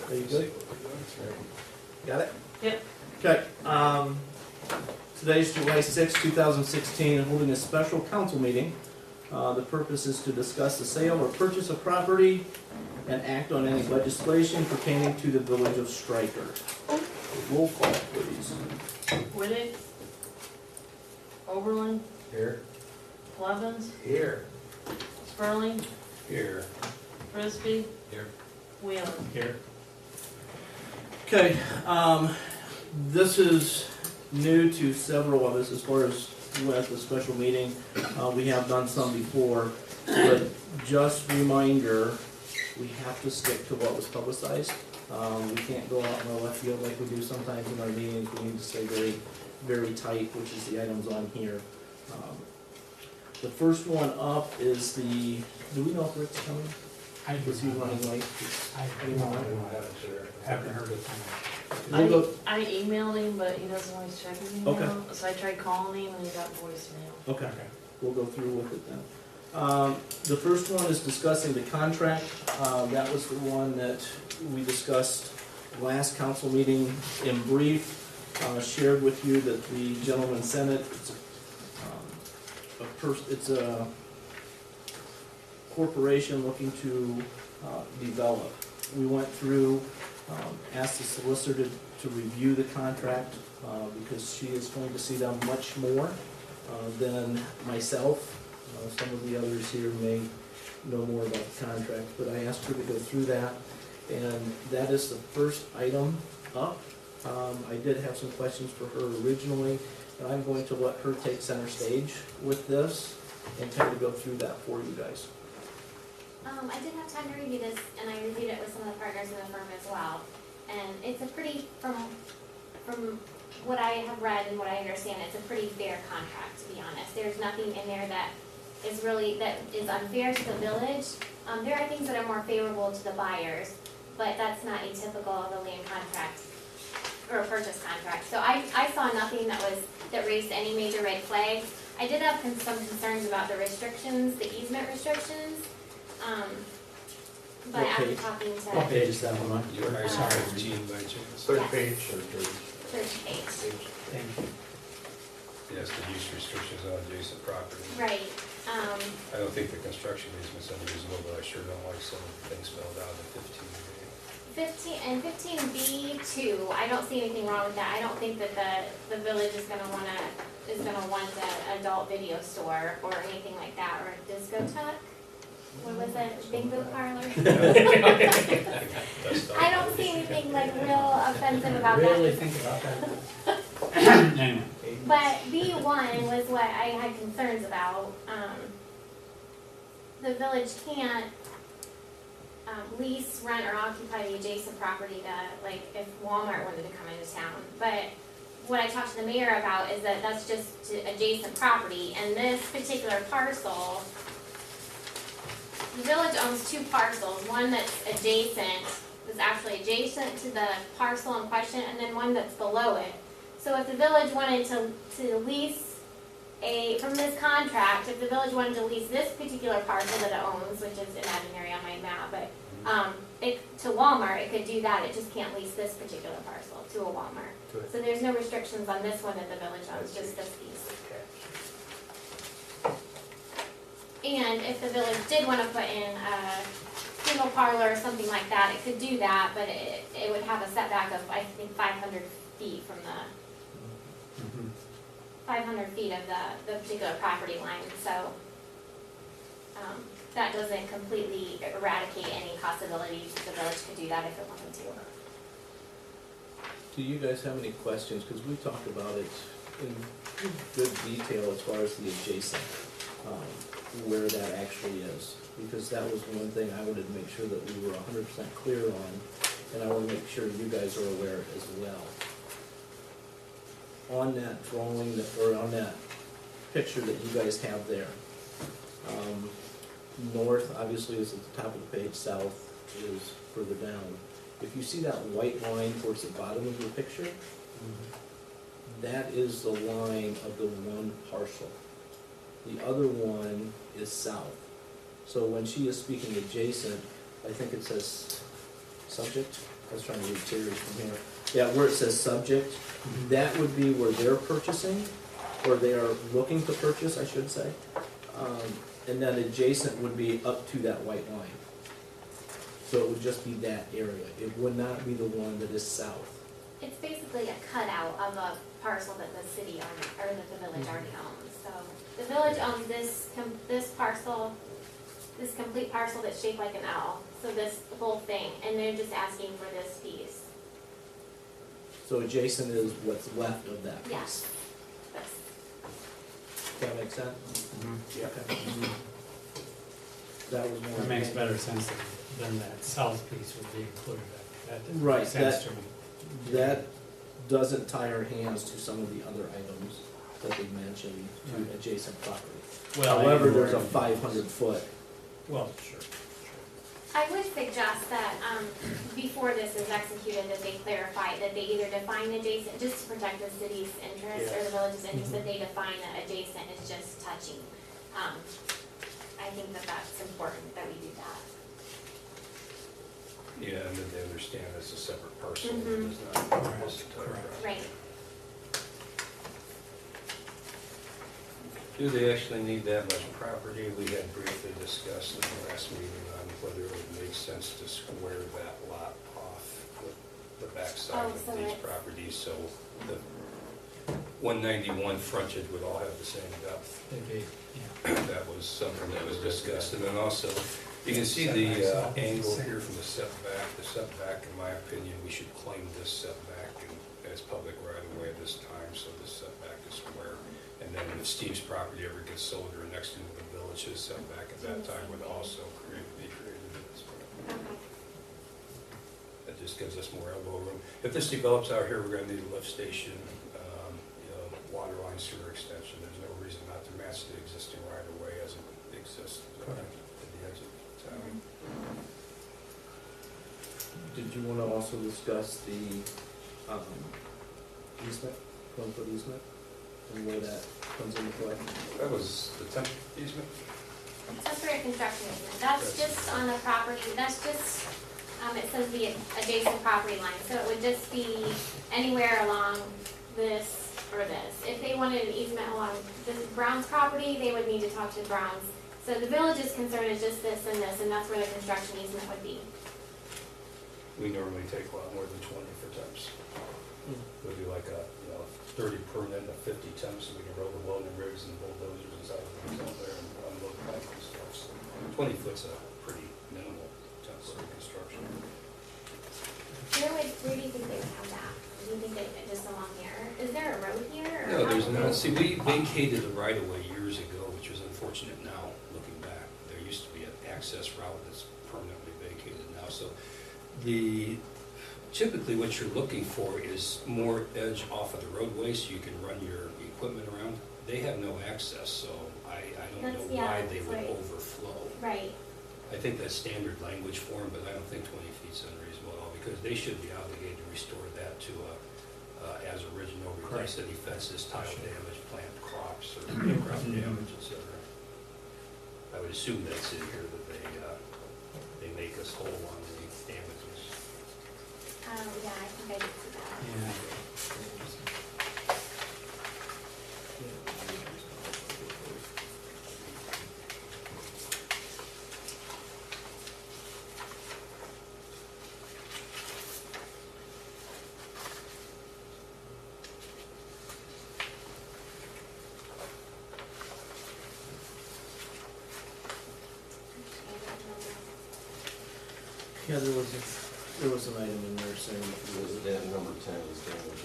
Are you good? Got it? Yep. Okay, today's July 6, 2016, and holding a special council meeting. The purpose is to discuss the sale or purchase of property and act on any legislation pertaining to the village of Stryker. Roll call, please. Whittick. Oberlin. Here. Blevins. Here. Sperling. Here. Frisbee. Here. Wheeler. Here. Okay, this is new to several of us as far as with the special meeting. We have done some before, but just reminder, we have to stick to what was publicized. We can't go out in the left field like we do sometimes in our meetings. We need to stay very, very tight, which is the items on here. The first one up is the, do we know if Rick's coming? Was he running late? Haven't heard it. We'll go- I emailed him, but he doesn't always check his email. Okay. So I tried calling him and he got voicemail. Okay, we'll go through with it then. The first one is discussing the contract. That was the one that we discussed last council meeting in brief. Shared with you that the gentleman sent it. It's a corporation looking to develop. We went through, asked the solicitor to review the contract because she is going to see them much more than myself. Some of the others here may know more about the contract, but I asked her to go through that, and that is the first item up. I did have some questions for her originally, and I'm going to let her take center stage with this and kind of go through that for you guys. I did have time to review this, and I reviewed it with some of the partners in the firm as well. And it's a pretty, from what I have read and what I understand, it's a pretty fair contract, to be honest. There's nothing in there that is really, that is unfair to the village. There are things that are more favorable to the buyers, but that's not atypical of the land contract or a purchase contract. So I saw nothing that raised any major red flags. I did have some concerns about the restrictions, the easement restrictions. But What after page? talking to What page is that one on? You're very sorry, Gene, by chance. Third page. third page, Thank you. Yes, the use restrictions on adjacent property. right, I don't think the construction easement's unreasonable, but I sure don't like some things spelled out in 15. 15 and 15B2, I don't see anything wrong with that. I don't think that the village is gonna want an adult video store or anything like that, or a discotheque. What was it, bingo parlor? I don't see anything like real offensive about that. think about that. But B1 was what I had concerns about. The village can't lease, rent, or occupy the adjacent property to, like, if Walmart wanted to come into town. But what I talked to the mayor about is that that's just adjacent property, and this particular parcel, the village owns two parcels, one that's actually adjacent to the parcel in question, and then one that's below it. So if the village wanted to lease from this contract, if the village wanted to lease this particular parcel that it owns, which is imaginary on my map, but to Walmart, it could do that. It just can't lease this particular parcel to a Walmart. Good. So there's no restrictions on this one that the village owns, just this piece. And if the village did want to put in a single parlor or something like that, it could do that, but it would have a setback of, I think, 500 feet from the 500 feet of the particular property line, so that doesn't completely eradicate any possibility the village could do that if it wanted to. Do you guys have any questions? Because we talked about it in good detail as far as the adjacent, where that actually is. Because that was one thing I wanted to make sure that we were 100% clear on, and I want to make sure you guys are aware as well. On that drawing, or on that picture that you guys have there, north obviously is at the top of the page, south is further down. If you see that white line towards the bottom of the picture, that is the line of the one parcel. The other one is south. So when she is speaking adjacent, I think it says subject, I was trying to read Terry from here. Yeah, where it says subject, that would be where they're purchasing, or they are looking to purchase, I should say. And then adjacent would be up to that white line. So it would just be that area. It would not be the one that is south. It's basically a cutout of a parcel that the city or that the village already owns. So the village owns this parcel, this complete parcel that's shaped like an L. So this whole thing, and they're just asking for this piece. So adjacent is what's left of that piece. Yes. That's, Does that make sense? Yeah. Okay. That was more. That makes better sense than that south piece would be included. That didn't Right, make sense that- to me. That doesn't tie our hands to some of the other items that they mentioned to Right. adjacent property. Well, However, there's a anywhere- 500-foot. Well, sure. I would suggest that, before this is executed, that they clarify that they either define adjacent, just to protect the city's interest or the village's interest, that they define that adjacent is just touching. I think that that's important that we do that. Yeah, and that they understand it's a separate parcel, it Mhm. does not encompass the entire Correct. property. Right. Do they actually need that much property? We had briefly discussed in the last meeting on whether it would make sense to square that lot off the backside Oh, of so these it's- properties, so the 191 frontage would all have the same depth. Maybe, yeah. That was something that was discussed, and then also, you can see the angle here from the setback. The setback, in my opinion, we should claim this setback as public right of way at this time, so this setback is square. And then if Steve's property ever gets sold or next into the village, his setback at that time would also be created in this way. Okay. That just gives us more elbow room. If this develops out here, we're gonna need a lift station, water line, sewer extension. There's no reason not to match the existing right of way as it exists at the exit of town. Did you want to also discuss the easement, 1-foot easement, and where that comes into play? That was the temp easement? Temporary construction easement, that's just on the property, that's just, it says the adjacent property line, so it would just be anywhere along this or this. If they wanted an easement along this Brown's property, they would need to talk to Brown's. So the village's concern is just this, and that's where the construction easement would be. We normally take a lot more than 20 for temps. We'll do like a, 30 permanent, a 50 temps, so we can roll the welding rigs and bulldozers inside of things out there and unload pipe and stuff. So 20 foot's a pretty minimal temporary construction. Where do you think they would have that? Do you think they, just along here? Is there a road here? or No, there's how- not. See, we vacated the right of way years ago, which was unfortunate now, looking back. There used to be an access route that's permanently vacated now. So typically what you're looking for is more edge off of the roadway so you can run your equipment around. They have no access, so I don't That's- know yeah, why they that's would right. overflow. Right, I think that's standard language for them, but I don't think 20 feet's unreasonable at all, because they should be obligated to restore that to as original, replace any fences, tile damage, plant crops, or crop damage, et cetera. I would assume that's in here, that they make us whole on the damages. yeah, I think I did see that. Yeah. Yeah, there was an item in there saying that it was. That number 10 is damage.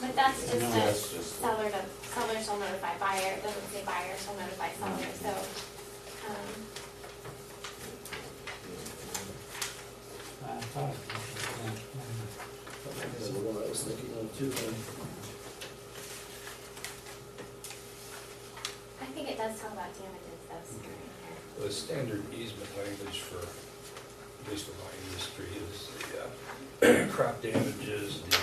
But that's just No, a that's just- seller shall notify buyer, it doesn't say buyer shall notify seller, so, I thought. That's the one I was thinking of too, then. I think it does tell about damages, that's in here. The standard easement language for, at least for my industry, is the crop damages, the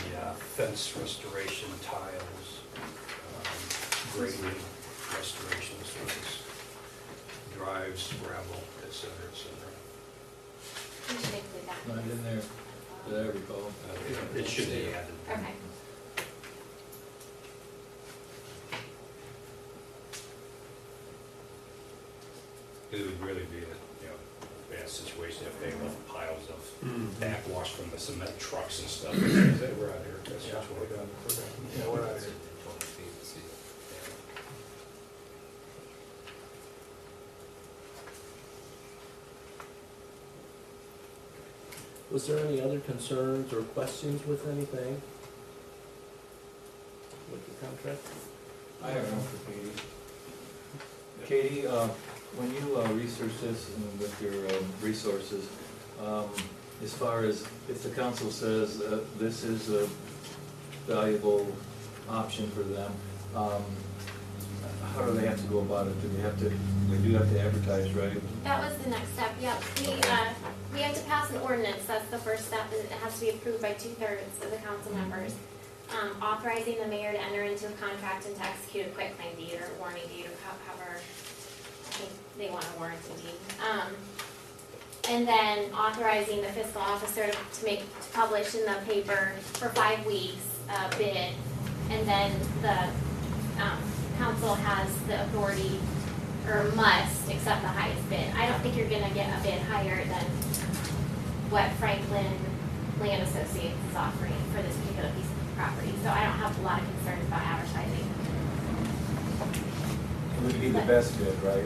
fence restoration, tiles, grading, restoration service, drives, gravel, et cetera, et cetera. We should include that. Not in there, that I recall. It should be added. Okay. It would really be a, bad situation if they left piles of backwash from the cement trucks and stuff. Is that we're out here? That's Yeah, what we're done. Yeah, we're out here. Was there any other concerns or questions with anything? With the contract? I have one for Katie. Katie, when you research this and with your resources, as far as if the council says this is a valuable option for them, how do they have to go about it? They do have to advertise, right? That was the next step, yep. We have to pass an ordinance, that's the first step, and it has to be approved by 2/3 of the council members. Authorizing the mayor to enter into a contract and to execute a quitclaim deed or warranty deed, or however, I think they want a warranty deed. And then authorizing the fiscal officer to publish in the paper for 5 weeks a bid. And then the council has the authority, or must, accept the highest bid. I don't think you're gonna get a bid higher than what Franklin Land Associates is offering for this particular piece of property. So I don't have a lot of concerns about advertising. It would be the best bid, right?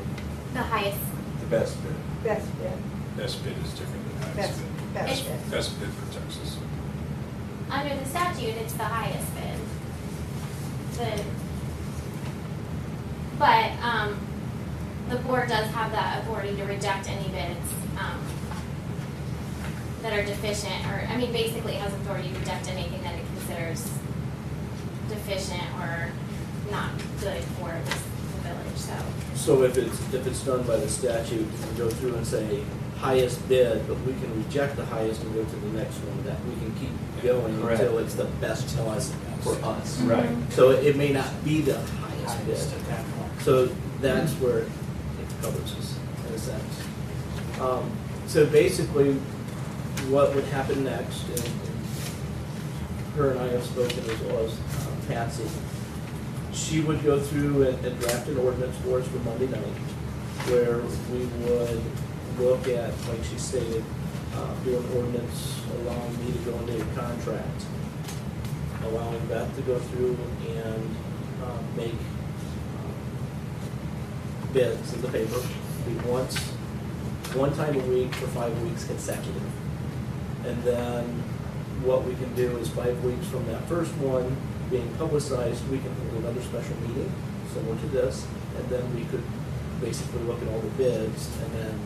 The highest, The best bid. Best bid, Best bid is different than highest best, bid. best bid. Best bid protects us. under the statute, it's the highest bid. But the board does have the authority to reject any bids that are deficient, or, I mean, basically it has authority to reject anything that it considers deficient or not good for the village, so. So if it's done by the statute, we go through and say highest bid, but we can reject the highest and go to the next one, that we can keep going Correct. until it's the best one for us. Right. So it may not be the highest bid. Highest at that point. So that's where it covers us, in a sense. So basically, what would happen next, and her and I have spoken as well as Patsy, she would go through and draft an ordinance for us for Monday night, where we would look at, like she stated, do an ordinance allowing me to go into a contract, allowing Beth to go through and make bids in the paper, be one time a week for 5 weeks consecutive. And then what we can do is 5 weeks from that first one being publicized, we can hold another special meeting similar to this, and then we could basically look at all the bids, and then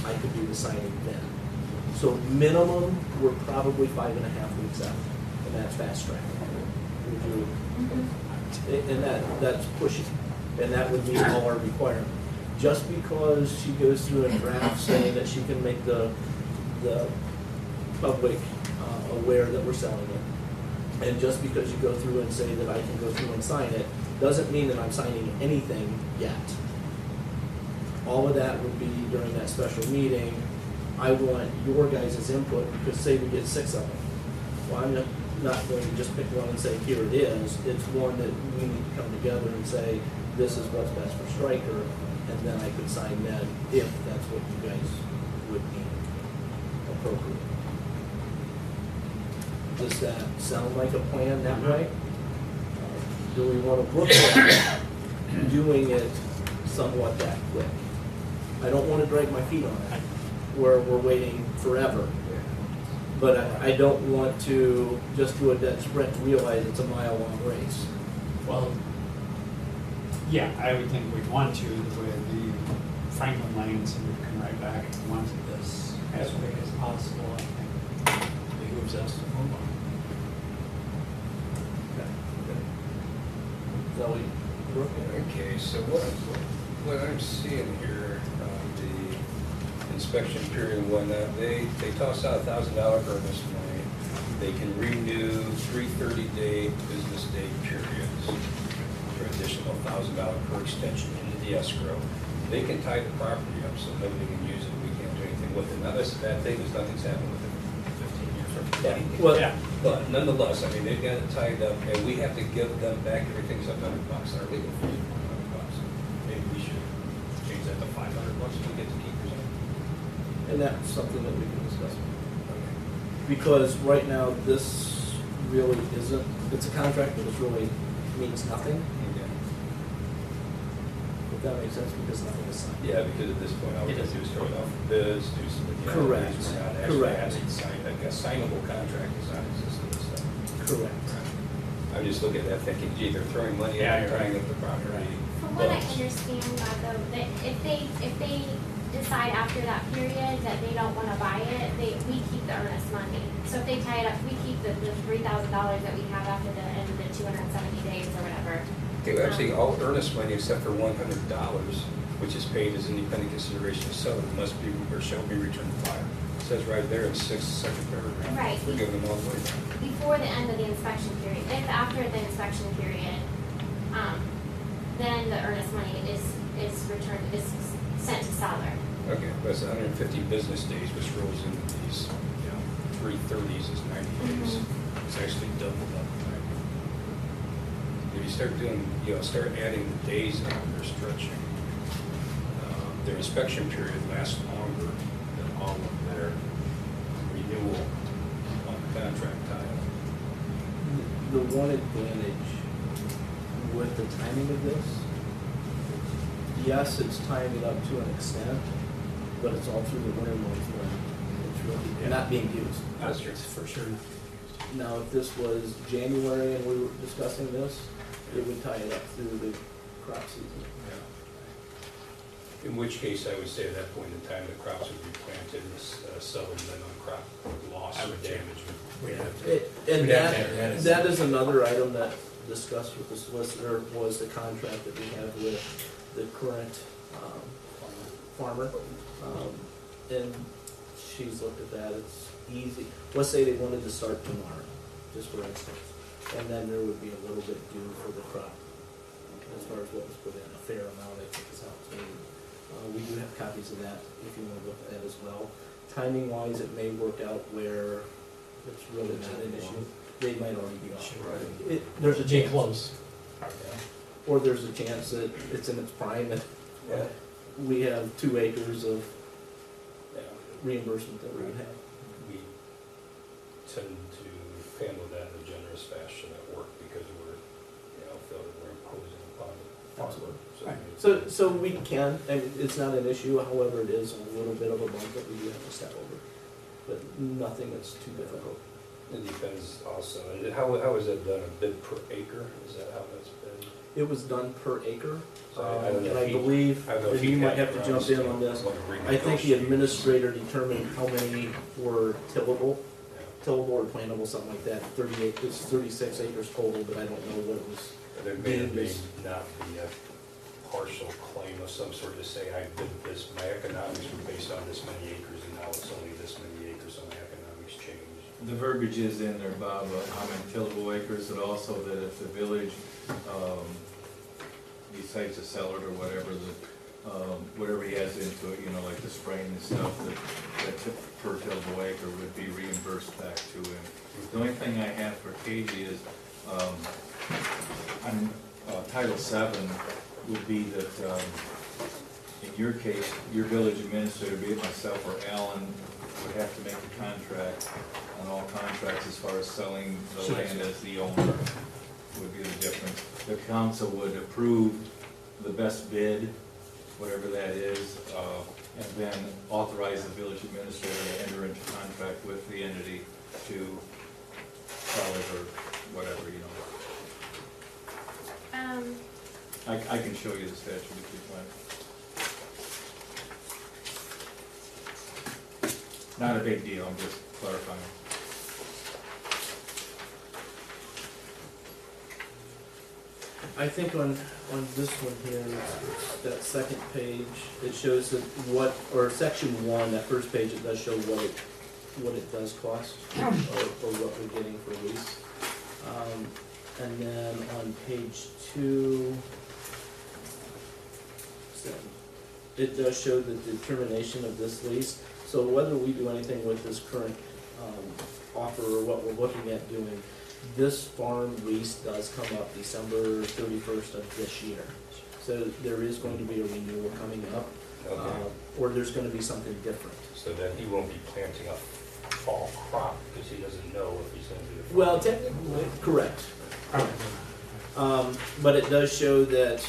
I could do the signing then. So minimum, we're probably 5.5 weeks out, and that's fast track. Would you- And that's pushing, and that would meet all our requirements. Just because she goes through and drafts saying that she can make the public aware that we're selling it, and just because you go through and say that I can go through and sign it, doesn't mean that I'm signing anything yet. All of that would be during that special meeting. I want your guys' input, because say we get 6 of them. Well, I'm not going to just pick one and say, here it is. It's one that we need to come together and say, this is what's best for Stryker, and then I could sign that if that's what you guys would deem appropriate. Does that sound like a plan that way? Do we want to look at doing it somewhat that quick? I don't want to drag my feet on it, where we're waiting forever. But I don't want to just do a dead sprint to realize it's a mile-long race. Well, yeah, I would think we'd want to, the way the Franklin Lanes and we come right back and want this as quick as possible, I think behooves us to move on. Zoe, Brooke? Okay, so what I'm seeing here, the inspection period and whatnot, they toss out $1,000 earnest money. They can renew 3 30-day business day periods for additional $1,000 per extension into the escrow. They can tie the property up so nobody can use it, we can't do anything with it. Now, that's a bad thing, because nothing's happened with it for Well, Yeah. But nonetheless, I mean, they've got it tied up, and we have to give them back everything's $100, our legal fees are $100. Maybe we should change that to $500, and we get to keep or something. and that's something that we can discuss. Because right now, this really isn't, it's a contract, but it really means nothing, if that makes sense, because nothing is signed. Yeah, because at this point, all we have to do is throw it off for bids, do some, Correct. we're not actually Correct. having signed, a signable contract is not existing, so. Correct. I'm just looking at that thinking, gee, they're throwing money Yeah, at you're tying up the property. From what I but- understand, though, that if they decide after that period that they don't wanna buy it, we keep the earnest money. So if they tie it up, we keep the $3,000 that we have after the end of the 270 days or whatever. Okay, well, actually, all earnest money except for $100, which is paid as independent consideration of seller, must be or shall be returned to buyer. It says right there in second paragraph. Right. We're giving them all the way back. Before the end of the inspection period, if after the inspection period, then the earnest money is returned, is sent to seller. Okay, that's 150 business days, which rolls into these, 330s is 90 days. Mhm. It's actually doubled up, right? If you start doing, start adding the days that they're stretching, their inspection period lasts longer than all of their renewal on the contract time. The one advantage with the timing of this, yes, it's tying it up to an extent, but it's all through the winter months when it's really not being used. That's true. For sure. Now, if this was January and we were discussing this, it would tie it up through the crop season. In which case, I would say at that point in time, the crops would be planted and settled, and then on crop loss I or would check. damage. We'd have to. And We'd have to have that as- that is another item that discussed with the solicitor, was the contract that we have with the current farmer. And she's looked at that, it's easy. Let's say they wanted to start tomorrow, just for instance, and then there would be a little bit due for the crop, as far as what was put in, a fair amount, I think is how it's made. We do have copies of that, if you want to look at that as well. Timing wise, it may work out where it's really not an issue. They might already be off. There's a Be chance. close. Or there's a chance that it's in its prime and we have 2 acres of reimbursement that we would have. We tend to handle that in a generous fashion at work because we're, feel that we're imposing upon the farmer. So we can, and it's not an issue, however, it is a little bit of a bump that we do have to step over. But nothing that's too difficult. It depends also, and how is that done, a bid per acre, is that how that's been? It was done per acre, So I don't know and if I he- believe, I don't know if and he you might had have to it jump around in on this. what agreement I think the goes to. administrator determined how many were tillable, Yeah. or plantable, something like that. 38, it's 36 acres total, but I don't know what it was. There may or may Deems. not be a partial claim of some sort to say, I did this, my economics were based on this many acres, and now it's only this many acres, so my economics changed. The verbiage is in there, Bob, how many tillable acres, and also that if the village, decides to sell it or whatever, whatever he has into it, like the spraying and stuff, that per tillable acre would be reimbursed back to him. The only thing I have for Katie is, on Title VII would be that, in your case, your village administrator, be it myself or Alan, would have to make a contract on all contracts as far as selling the Sure. land as the owner, would be the difference. The council would approve the best bid, whatever that is, and then authorize the village administrator to enter into contract with the entity to sell it or whatever, I can show you the statute if you'd like. Not a big deal, I'm just clarifying. I think on this one here, it's that second page, it shows that or section 1, that first page, it does show what it does cost, or what we're getting for lease. And then on page 2, it does show the determination of this lease. So whether we do anything with this current offer for what we're looking at doing, this farm lease does come up December 31st of this year. So there is going to be a renewal coming up, Okay, or there's gonna be something different. so then he won't be planting a fall crop because he doesn't know if he's gonna do the. Well, technically, correct. Probably not. But it does show that,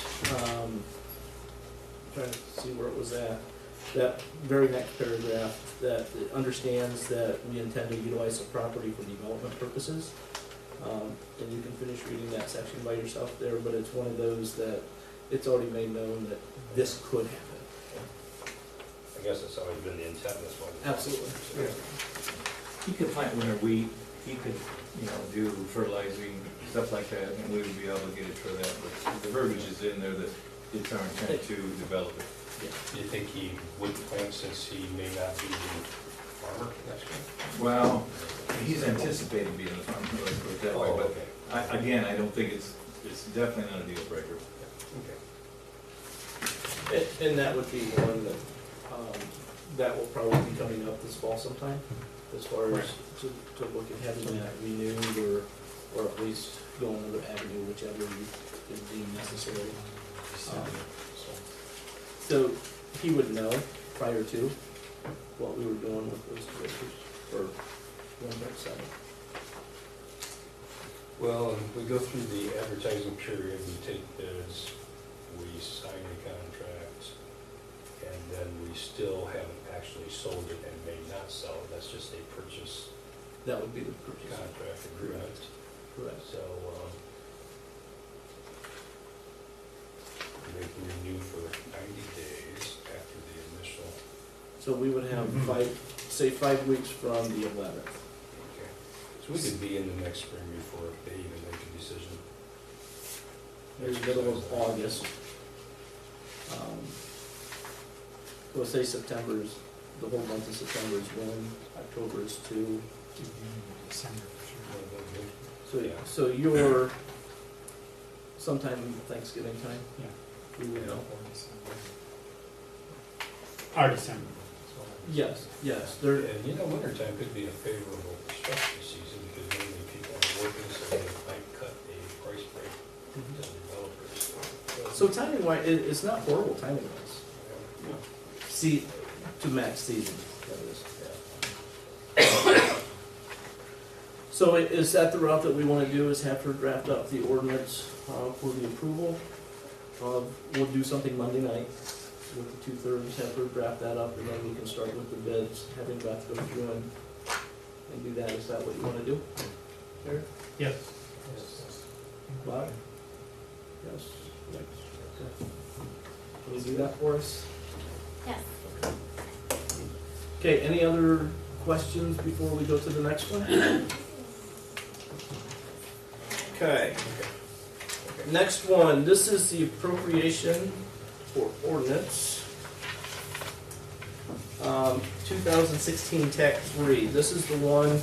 trying to see where it was at, that very next paragraph, that it understands that we intend to utilize the property for development purposes. And you can finish reading that section by yourself there, but it's one of those that it's already made known that this could happen. I guess that's always been the intent, that's why. Absolutely. He could plant winter wheat, he could, do fertilizing, stuff like that, and we would be obligated for that, but the verbiage is in there that it's our intent to develop it. Do you think he would plant since he may not be the farmer next year? Well, he's anticipating being a farmer, let's put it that way, Oh, but okay. again, I don't think it's definitely not a deal breaker. Okay. And that would be one that, that will probably be coming up this fall sometime, as far as to look at having that renewed or at least go another avenue, whichever you deem necessary. So he would know prior to what we were doing with those two acres, or 1.7. Well, we go through the advertising period, we take bids, we sign the contract, and then we still haven't actually sold it and may not sell it. That's just a purchase That would be the purchase. contract agreement. Correct. So, they can renew for 90 days after the initial. So we would have 5 weeks from the 11th. Okay. So we could be in the next spring before they even make a decision. Maybe middle of August. We'll say September is, the whole month of September is 1, October is 2. December for sure. So you're sometime Thanksgiving time? Yeah. We would know. Or December. Yes, yes, And wintertime could be a favorable construction season because mainly people are working, so they might cut a price break to developers. so timing wise, it's not horrible timing wise. Yeah. See, to max season, that is. So is that the route that we want to do, is have her draft up the ordinance for the approval? We'll do something Monday night with the 2/3, have her draft that up, and then we can start with the bids, having Beth go through and do that. Is that what you want to do? Eric? Yes. Bob? Yes. Okay. Can you do that for us? Yes. Okay, any other questions before we go to the next one? Okay. Next one, this is the appropriation for ordinance. 2016 TAC 3. This is the one,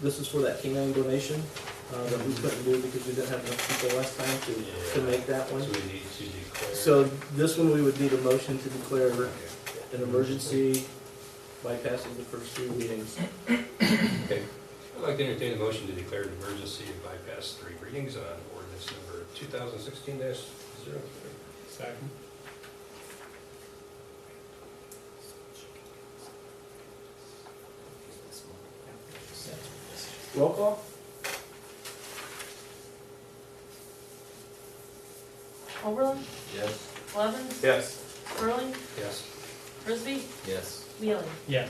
this is for that canine donation that we couldn't do because we didn't have enough people last time to make that one. So we need to declare. So this one, we would need a motion to declare an emergency by passing the first 3 readings. Okay. I'd like to entertain a motion to declare an emergency and bypass 3 readings on ordinance number 2016-03. Second. Roll call? Overland, Yes. Levens, Yes. Sterling, Yes. Frisbee, Yes. Wheeling. Yes.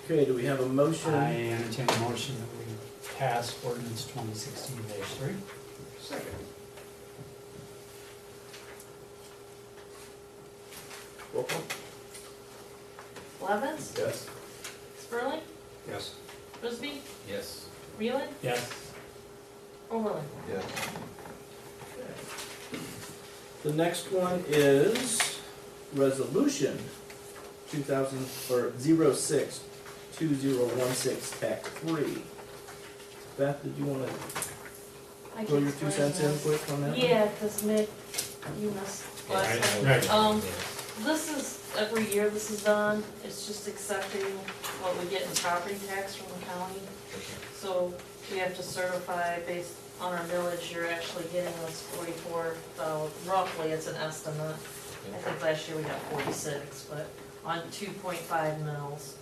Okay, do we have a motion? I entertain a motion that we pass ordinance 2016-3. Second. Roll call? Levens, Yes. Sterling, Yes. Frisbee, Yes. Wheeling, Yes. Overland. Yes. The next one is resolution 06-2016 TAC 3. Beth, did you want to I throw can your 2 explain cents in this. quick on that? Yeah, because Mick, you missed last time. Right. This is, every year this is done, it's just accepting what we get in property tax from the county. So we have to certify based on our millage, you're actually getting us 44, roughly, it's an estimate. I think last year we got 46, but on 2.5 mils,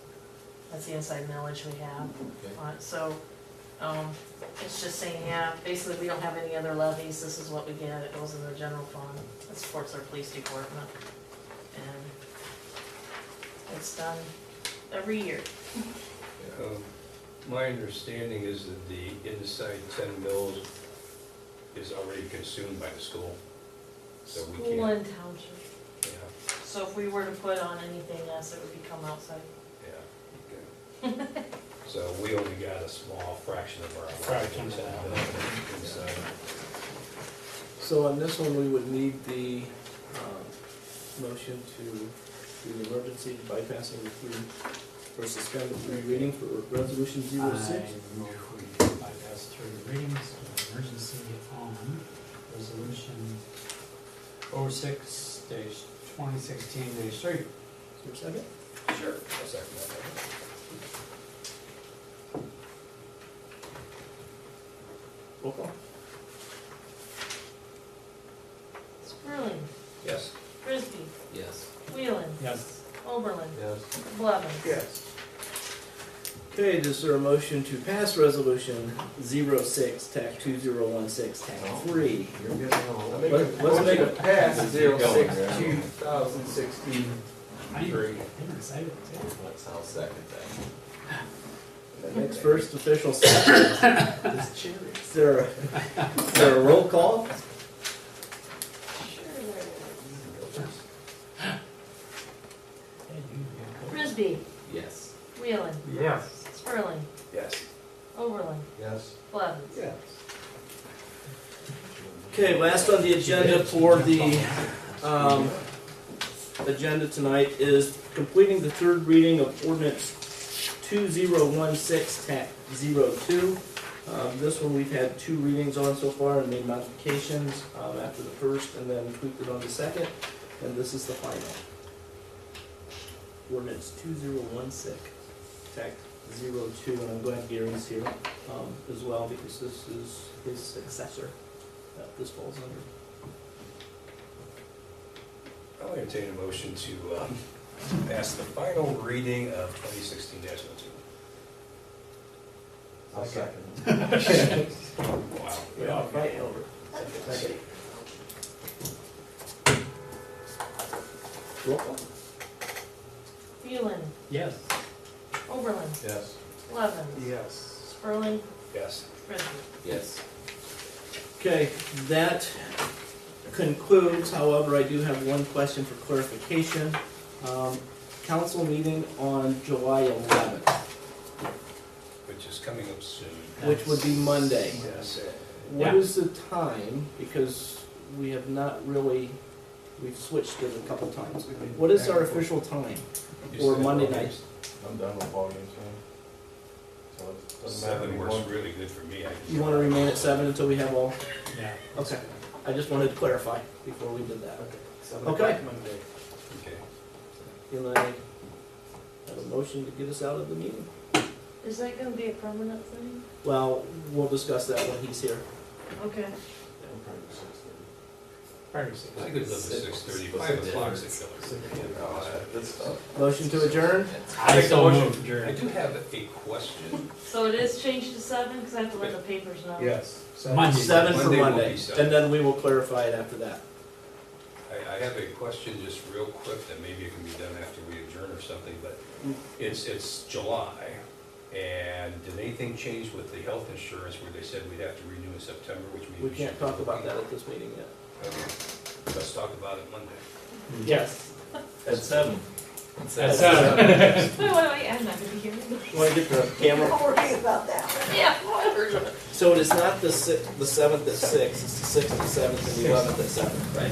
that's the inside millage we have. So, it's just saying, yeah, basically we don't have any other levies, this is what we get, it goes in the general fund, it supports our police department. And it's done every year. My understanding is that the inside 10 mils is already consumed by the school, so we School can't. and township. Yeah, So if we were to put on anything else, it would become outside. yeah, okay. So we only got a small fraction of our. Fraction of that. Inside. So on this one, we would need the motion to do the emergency bypassing the three, or suspend the three reading for resolution 06. I move we bypass through readings of emergency on resolution 06-2016-3. Is there a second? Sure. I'll second that. Roll call. Sperling, Yes. Frisbee, Yes. Wheeling, Yes. Oberlin, Yes. Blevins. Yes. Okay, is there a motion to pass resolution 06, TAC 2016, TAC 3? You're getting old. Let's make a pass Keep going, 06 yeah. 2016. I'm excited too. I'll second that. Next first official second. Is there a roll call? Frisbee, Yes. Wheeling, Yes. Sperling, Yes. Oberlin, Yes. Blevins. Yes. Okay, last on the agenda for the agenda tonight is completing the third reading of ordinance 2016, TAC 02. This one we've had 2 readings on so far and made modifications after the first and then tweaked it on the second, and this is the final. Ordinance 2016, TAC 02, and I'm glad Gary's here as well because this is his successor that this falls under. I'll entertain a motion to pass the final reading of 2016-02. I'll second. Wow. We're all fighting over. Second. Roll call. Wheeling, Yes. Oberlin, Yes. Blevins. Yes. Sperling, Yes. Frisbee. Yes. Okay, that concludes, however, I do have one question for clarification. Council meeting on July 11th, Which is coming up soon. which would be Monday. Yes. What Yeah. is the time? Because we have not really, we've switched it a couple times. What is our official time? You Or said Monday ball night? games? I'm done with ball games, man. So it doesn't matter 7 works anymore. really good for me. You want to remain at 7 until we have all? Yeah. Okay, I just wanted to clarify before we did that. Seven Okay. o'clock Monday. Okay. Can I have a motion to get us out of the meeting? Is that gonna be a permanent thing? Well, we'll discuss that when he's here. Okay. I could live at 6:30, 5 o'clock's a killer. Motion to adjourn? I still move I adjourned. do have a question. So it is changed to 7, because I have to let the papers know. Yes. Monday. 7 for Monday will Monday, be 7. and then we will clarify it after that. I have a question just real quick that maybe it can be done after we adjourn or something, but it's July. And did anything change with the health insurance where they said we'd have to renew in September, which means We we can't should talk be about that looking- at this meeting yet. Okay. Let's talk about it Monday. Yes. At 7. At 7. Wait, I'm not gonna be here. You want to get the camera? Don't worry about that. Yeah, whatever. So it is not the 7th at 6, it's the 6th, the 7th, and the 11th at 7, right?